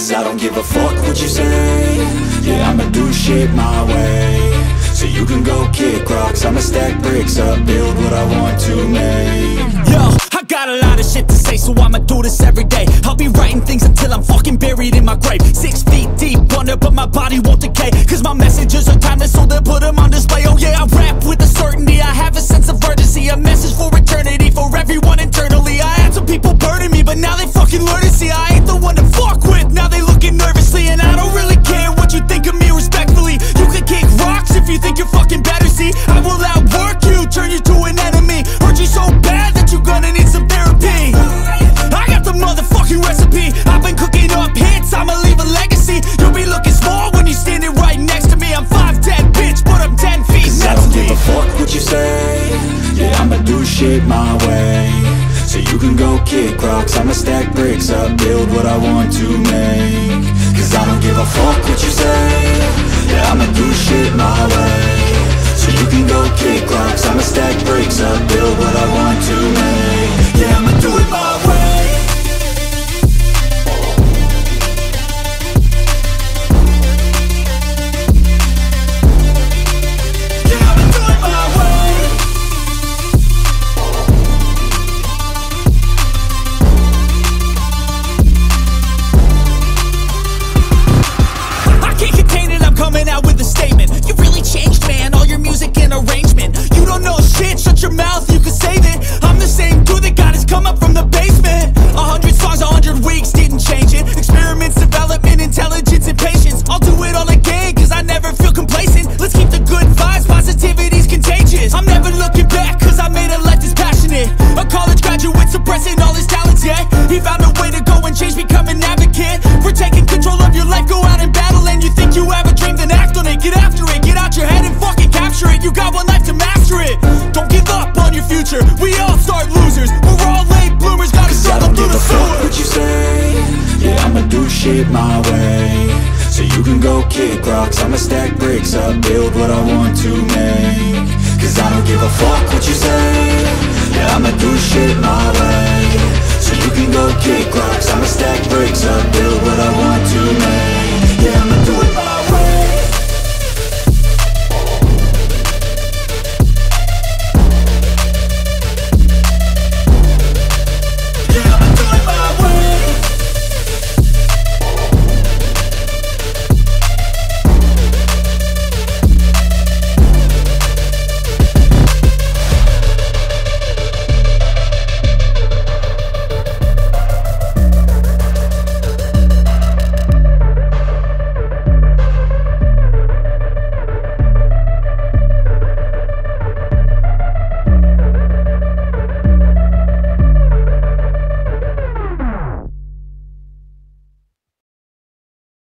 Cause I don't give a fuck what you say. Yeah, I'ma do shit my way. So you can go kick rocks, I'ma stack bricks up, build what I want to make. Yo, I got a lot of shit to say, so I'ma do this every day. I'll be writing things until I'm fucking buried in my grave. 6 feet deep under, but my body won't decay. Cause my messages are timeless, so they'll put them on display. Oh yeah, I rap with a certainty, I have a sense of urgency. A message for eternity, for everyone internally. I had some people burning me, but now they fucking learn to see I ain't the one to fuck with, now they looking nervously. And I don't really care what you think of me, respectfully. You can kick rocks if you think you're fucking better, see. I will outwork you, turn you to an enemy. Hurt you so bad that you're gonna need some therapy. I got the motherfucking recipe. I've been cooking up hits, I'ma leave a legacy. You'll be looking small when you're standing right next to me. I'm 5'10", bitch, but I'm 10 feet mentally. I don't give a fuck what you say. Yeah, I'ma do shit my way. So you can go kick rocks, I'ma stack bricks up, build what I want to make. Cause I don't give a fuck what you say. Yeah, I'ma do shit my way. So you can go kick rocks, I'ma stack bricks up, build what I want to make. Yeah, I'ma do it my way. Coming out with a statement. You really changed, man, all your music and arrangement. You don't know shit, shut your mouth, you can save it. I'm the same dude that got his come up from the basement. 100 songs, 100 weeks, didn't change it. Experiments, development, intelligence, and patience. I'll do it all again, cause I never feel complacent. Let's keep the good vibes, positivity's contagious. I'm never looking back, cause I made a life that's passionate. A college graduate suppressing all his talents, yeah. He found a way to go and change, become an advocate. For taking control of your life, go out and battle. And you think you have a dream, then act on it. Get after it, get out your head and fucking capture it. You got one life to master it. Don't give up on your future, we all start losers. We're all late bloomers, gotta struggle through the sewer. I don't give a fuck what you say. Yeah, I'ma do shit my way. So you can go kick rocks, I'ma stack bricks up, build what I want to make. Cause I don't give a fuck what you say. Yeah, I'ma do shit my